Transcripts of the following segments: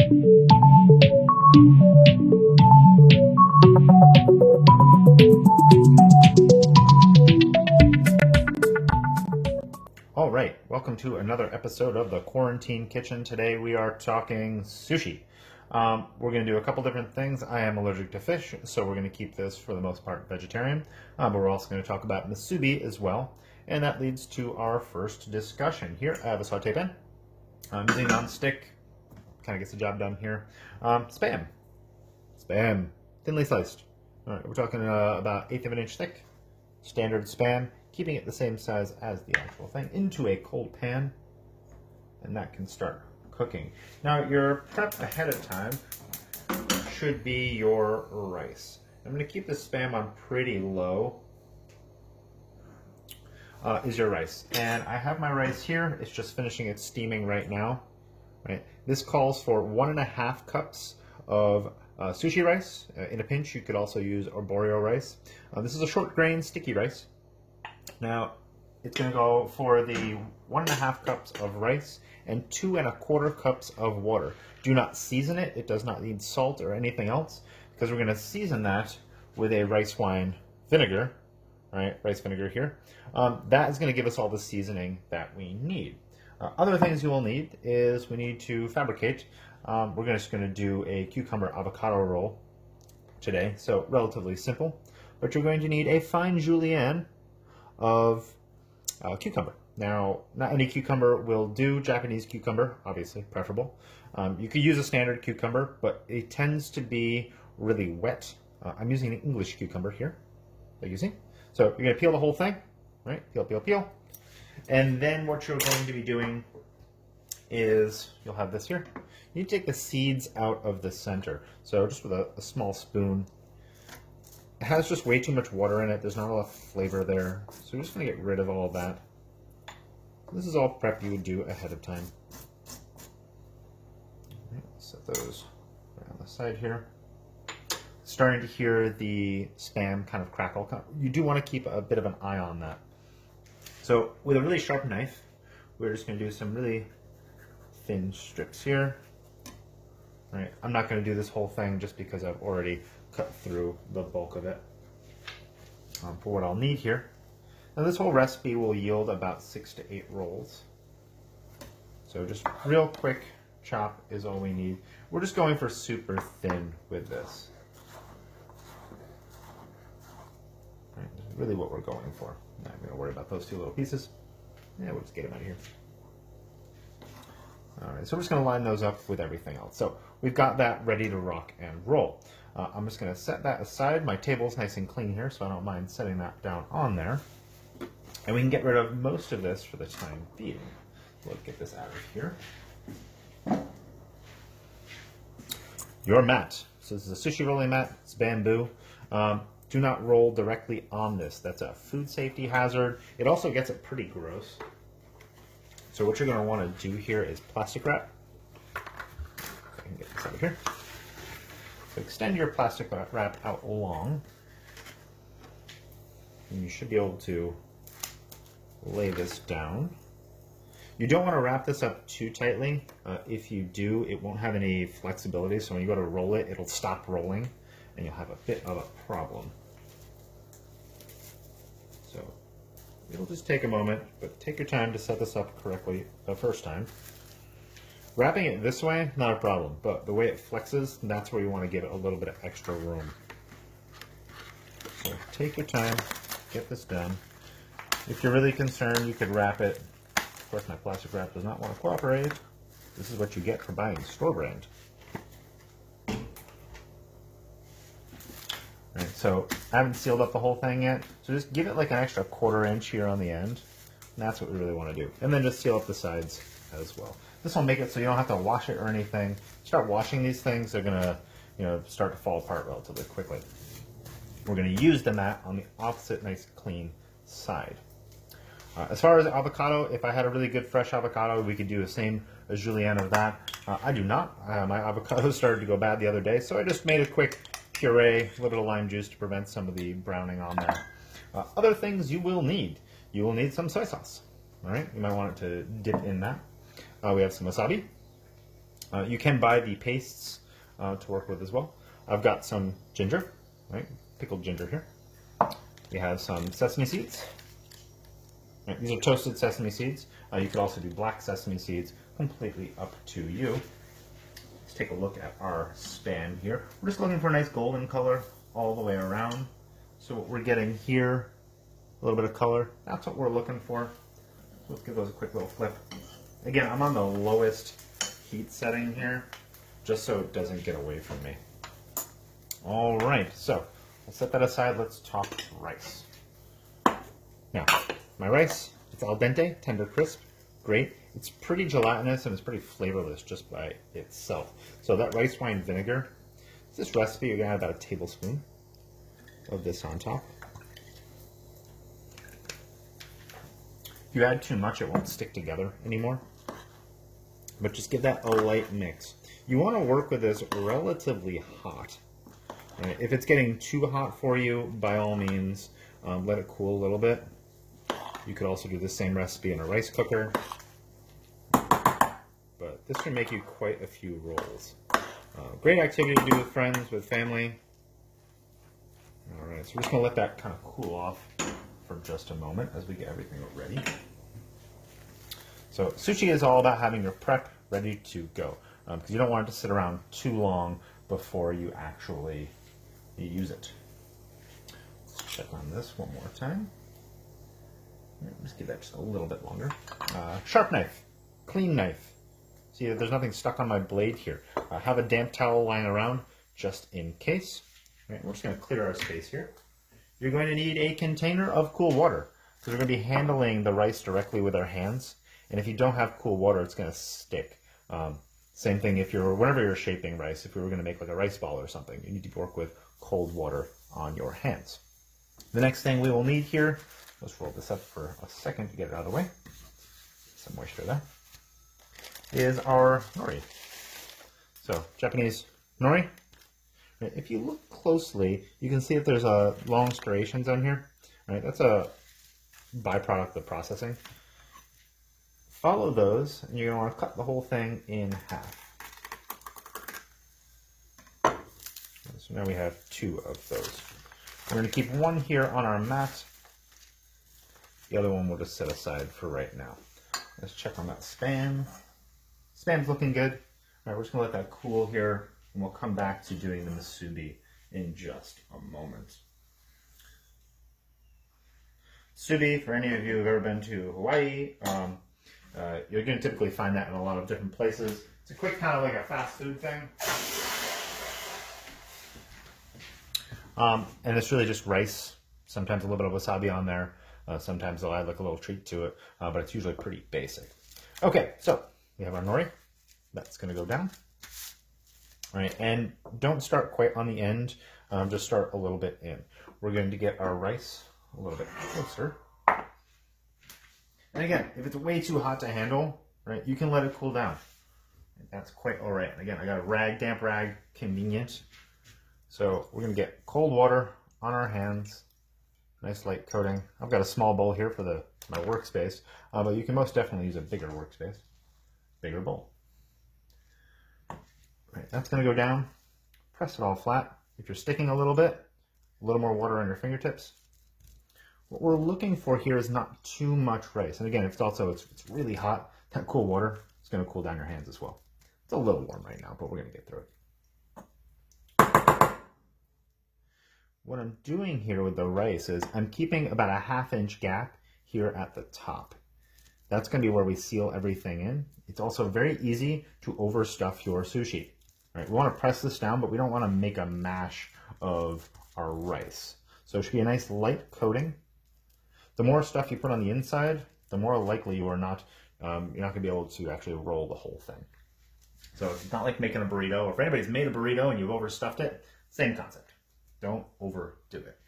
All right, welcome to another episode of the Quarantine Kitchen. Today we are talking sushi. We're going to do a couple different things. I am allergic to fish, so we're going to keep this for the most part vegetarian. But we're also going to talk about musubi as well. And that leads to our first discussion. Here I have a saute pan. I'm using non-stick. Kind of gets the job done here. Spam. Spam. Thinly sliced. All right, we're talking about 1/8 of an inch thick. Standard spam. Keeping it the same size as the actual thing, into a cold pan, and that can start cooking. Now, your prep ahead of time should be your rice. I'm going to keep the spam on pretty low, is your rice. And I have my rice here. It's just finishing its steaming right now. Right. This calls for 1.5 cups of sushi rice. In a pinch, you could also use arborio rice. This is a short grain, sticky rice. Now, it's going to go for the 1.5 cups of rice and 2.25 cups of water. Do not season it. It does not need salt or anything else, because we're going to season that with a rice wine vinegar, right? Rice vinegar here. That is going to give us all the seasoning that we need. Other things you will need is we need to fabricate. We're just going to do a cucumber avocado roll today, so relatively simple. But you're going to need a fine julienne of cucumber. Now, not any cucumber will do. Japanese cucumber, obviously, preferable. You could use a standard cucumber, but it tends to be really wet. I'm using an English cucumber here, like you see. So you're going to peel the whole thing, right? Peel, peel, peel. And then what you're going to be doing is, you'll have this here. You take the seeds out of the center. So just with a small spoon. It has just way too much water in it. There's not a lot of flavor there. So we're just going to get rid of all of that. This is all prep you would do ahead of time. Right, set those right on the side here. Starting to hear the spam kind of crackle. You do want to keep a bit of an eye on that. So with a really sharp knife, we're just going to do some really thin strips here. All right, I'm not going to do this whole thing just because I've already cut through the bulk of it for what I'll need here. Now this whole recipe will yield about 6 to 8 rolls. So just real quick chop is all we need. We're just going for super thin with this. Right, this is really what we're going for. Not going to worry about those 2 little pieces. Yeah, we'll just get them out of here. All right, so we're just going to line those up with everything else. So we've got that ready to rock and roll. I'm just going to set that aside. My table's nice and clean here, so I don't mind setting that down on there. And we can get rid of most of this for the time being. Let's get this out of here. Your mat. So this is a sushi rolling mat. It's bamboo. Do not roll directly on this. That's a food safety hazard. It also gets it pretty gross. So what you're going to want to do here is plastic wrap. I can get this out of here. So extend your plastic wrap out long, and you should be able to lay this down. You don't want to wrap this up too tightly. If you do, it won't have any flexibility, so when you go to roll it, it'll stop rolling, and you'll have a bit of a problem. So it'll just take a moment, but take your time to set this up correctly the first time. Wrapping it this way, not a problem, but the way it flexes, that's where you want to give it a little bit of extra room. So take your time, get this done. If you're really concerned, you could wrap it. Of course, my plastic wrap does not want to cooperate. This is what you get for buying store brand. Right, so I haven't sealed up the whole thing yet, so just give it like an extra 1/4 inch here on the end. And that's what we really want to do. And then just seal up the sides as well. This will make it so you don't have to wash it or anything. Start washing these things, they're going to start to fall apart relatively quickly. We're going to use the mat on the opposite nice clean side. As far as avocado, if I had a really good fresh avocado, we could do the same as julienne of that. I do not. My avocado started to go bad the other day, so I just made a quick puree, a little bit of lime juice to prevent some of the browning on there. Other things you will need. You will need some soy sauce. All right, you might want it to dip in that. We have some wasabi. You can buy the pastes to work with as well. I've got some ginger, right? Pickled ginger here. We have some sesame seeds. Right, these are toasted sesame seeds. You could also do black sesame seeds, completely up to you. Let's take a look at our Spam here. We're just looking for a nice golden color all the way around. So what we're getting here, a little bit of color, that's what we're looking for. Let's give those a quick little flip. Again, I'm on the lowest heat setting here, just so it doesn't get away from me. All right, so we'll set that aside. Let's talk rice. Now, my rice, it's al dente, tender crisp, great. It's pretty gelatinous and it's pretty flavorless just by itself. So that rice wine vinegar, this recipe, you're gonna add about a tablespoon of this on top. If you add too much, it won't stick together anymore. But just give that a light mix. You want to work with this relatively hot. Right? If it's getting too hot for you, by all means, let it cool a little bit. You could also do the same recipe in a rice cooker. But this can make you quite a few rolls. Great activity to do with friends, with family. All right, so we're just going to let that kind of cool off for just a moment as we get everything ready. So sushi is all about having your prep ready to go because you don't want it to sit around too long before you actually use it. Let's check on this one more time. Just give that just a little bit longer. Sharp knife, clean knife. See, there's nothing stuck on my blade here. Have a damp towel lying around just in case. All right, we're just going to clear our space here. You're going to need a container of cool water because we're going to be handling the rice directly with our hands. And if you don't have cool water, it's going to stick. Same thing whenever you're shaping rice, if we were going to make like a rice ball or something, you need to work with cold water on your hands. The next thing we will need here, let's roll this up for a second to get it out of the way. Some moisture there. Is our nori. So Japanese nori. If you look closely, you can see that there's long striations on here. Right, that's a byproduct of processing. Follow those, and you're going to want to cut the whole thing in half. So now we have 2 of those. We're going to keep one here on our mat. The other one we'll just set aside for right now. Let's check on that Spam. Spam's looking good. All right, we're just going to let that cool here. And we'll come back to doing the musubi in just a moment. Musubi, for any of you who've ever been to Hawaii, you're going to typically find that in a lot of different places. It's a quick kind of like a fast food thing. And it's really just rice, sometimes a little bit of wasabi on there. Sometimes they'll add like a little treat to it, but it's usually pretty basic. Okay, so we have our nori. That's going to go down. All right, and don't start quite on the end, just start a little bit in. We're going to get our rice a little bit closer. And again, if it's way too hot to handle, right, you can let it cool down. That's quite all right. Again, I got a rag, damp rag, convenient. So we're going to get cold water on our hands, nice light coating. I've got a small bowl here for my workspace, but you can most definitely use a bigger workspace, bigger bowl. Right, that's going to go down. Press it all flat. If you're sticking a little more water on your fingertips. What we're looking for here is not too much rice. And again, it's really hot. That cool water is going to cool down your hands as well. It's a little warm right now, but we're going to get through it. What I'm doing here with the rice is I'm keeping about a 1/2 inch gap here at the top. That's going to be where we seal everything in. It's also very easy to overstuff your sushi. Right, we want to press this down, but we don't want to make a mash of our rice. So it should be a nice light coating. The more stuff you put on the inside, the more likely you're not going to be able to actually roll the whole thing. So it's not like making a burrito. Or if anybody's made a burrito and you've overstuffed it, same concept. Don't overdo it.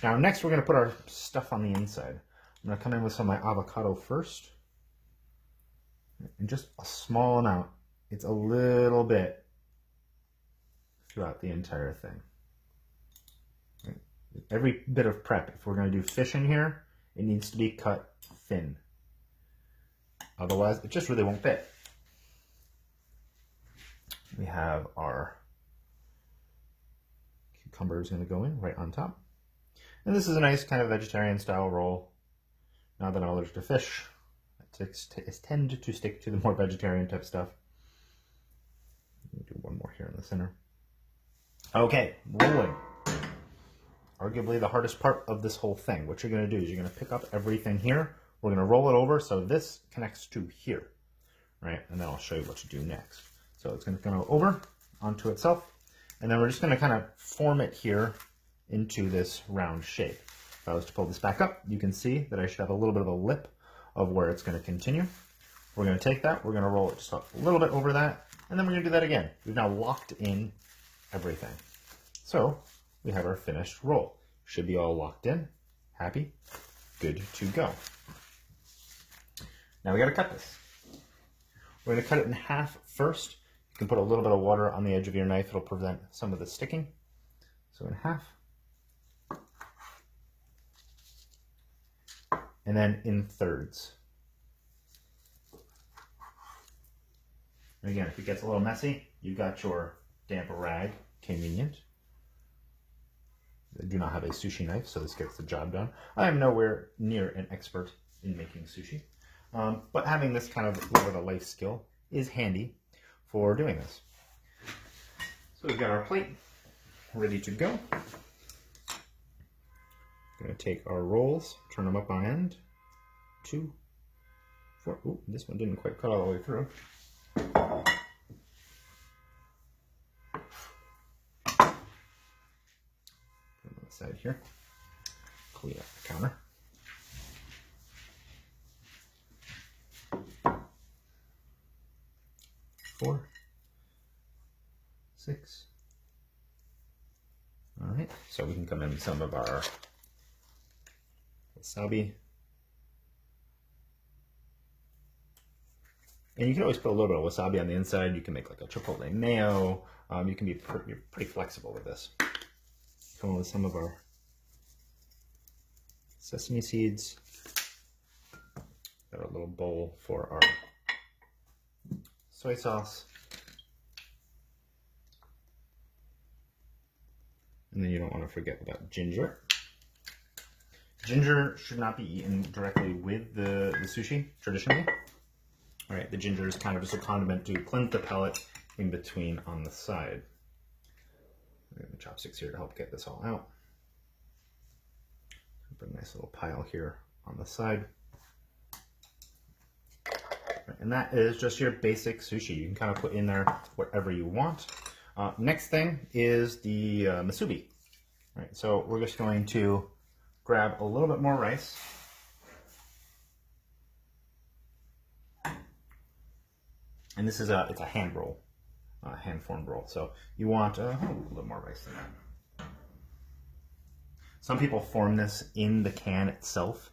Now next we're going to put our stuff on the inside. I'm going to come in with some of my avocado first. And just a small amount. It's a little bit throughout the entire thing. Every bit of prep, if we're going to do fish in here, it needs to be cut thin. Otherwise, it just really won't fit. We have our cucumber is going to go in right on top. And this is a nice kind of vegetarian style roll. Not that I'm allergic to fish. It's tend to stick to the more vegetarian type stuff. Do one more here in the center. Okay, rolling. Arguably the hardest part of this whole thing. What you're going to do is you're going to pick up everything here. We're going to roll it over so this connects to here, right? And then I'll show you what to do next. So it's going to go over onto itself, and then we're just going to kind of form it here into this round shape. If I was to pull this back up, you can see that I should have a little bit of a lip of where it's going to continue. We're going to take that, we're going to roll it just a little bit over that, and then we're going to do that again. We've now locked in everything. So we have our finished roll. Should be all locked in, happy, good to go. Now we got to cut this. We're going to cut it in half first. You can put a little bit of water on the edge of your knife. It'll prevent some of the sticking. So in half. And then in thirds. And again, if it gets a little messy, you've got your damp rag, convenient. I do not have a sushi knife, so this gets the job done. I am nowhere near an expert in making sushi, but having this kind of little bit of life skill is handy for doing this. So we've got our plate ready to go. Going to take our rolls, turn them up on end. 2, 4. Ooh, this one didn't quite cut all the way through. Side here, clean up the counter. Four, 6. All right, so we can come in with some of our wasabi. And you can always put a little bit of wasabi on the inside. You can make like a chipotle mayo. You can be pretty flexible with this. Come in with some of our sesame seeds. Got our little bowl for our soy sauce. And then you don't want to forget about ginger. Ginger should not be eaten directly with the sushi, traditionally. All right, the ginger is kind of just a condiment to cleanse the palate in between on the side. The chopsticks here to help get this all out. Put a nice little pile here on the side. And that is just your basic sushi. You can kind of put in there whatever you want. Next thing is the musubi. All right, so we're just going to grab a little bit more rice. And this is it's a hand roll. Hand-formed roll. So you want a little more rice than that. Some people form this in the can itself.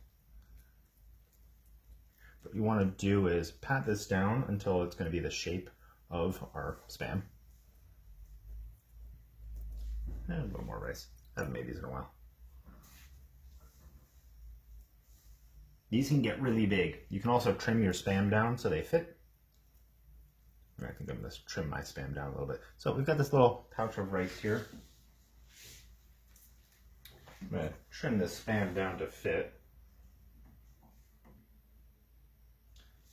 What you want to do is pat this down until it's going to be the shape of our Spam. And a little more rice. I haven't made these in a while. These can get really big. You can also trim your Spam down so they fit. I think I'm going to trim my Spam down a little bit. So we've got this little pouch of rice here. I'm going to trim this Spam down to fit.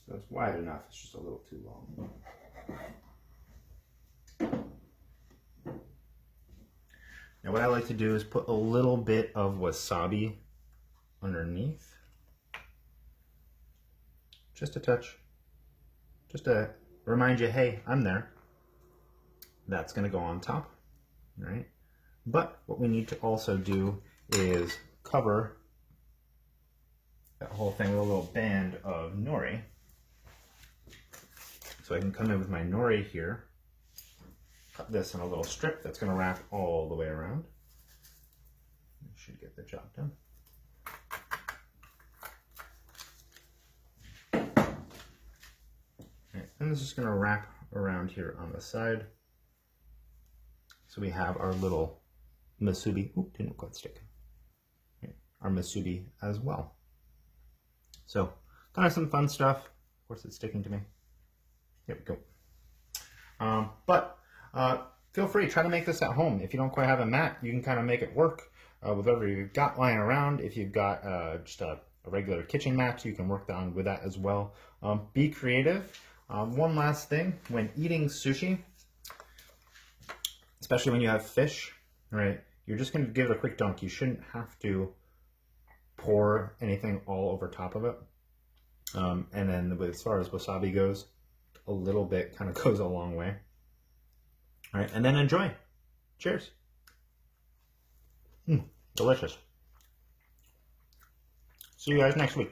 So it's wide enough, it's just a little too long. Now what I like to do is put a little bit of wasabi underneath. Just a touch. Just to remind you, hey, I'm there. That's going to go on top, right? But what we need to also do is cover that whole thing with a little band of nori. So I can come in with my nori here, cut this in a little strip that's going to wrap all the way around. It should get the job done. And this is going to wrap around here on the side. So we have our little musubi. Oop, didn't quite stick. Okay. Our musubi as well. So kind of some fun stuff. Of course, it's sticking to me. Here we go. But feel free, try to make this at home. If you don't quite have a mat, you can kind of make it work with whatever you've got lying around. If you've got just a regular kitchen mat, you can work on with that as well. Be creative. One last thing, when eating sushi, especially when you have fish, right, you're just going to give it a quick dunk. You shouldn't have to pour anything all over top of it. And then as far as wasabi goes, a little bit kind of goes a long way. All right, and then enjoy. Cheers. Delicious. See you guys next week.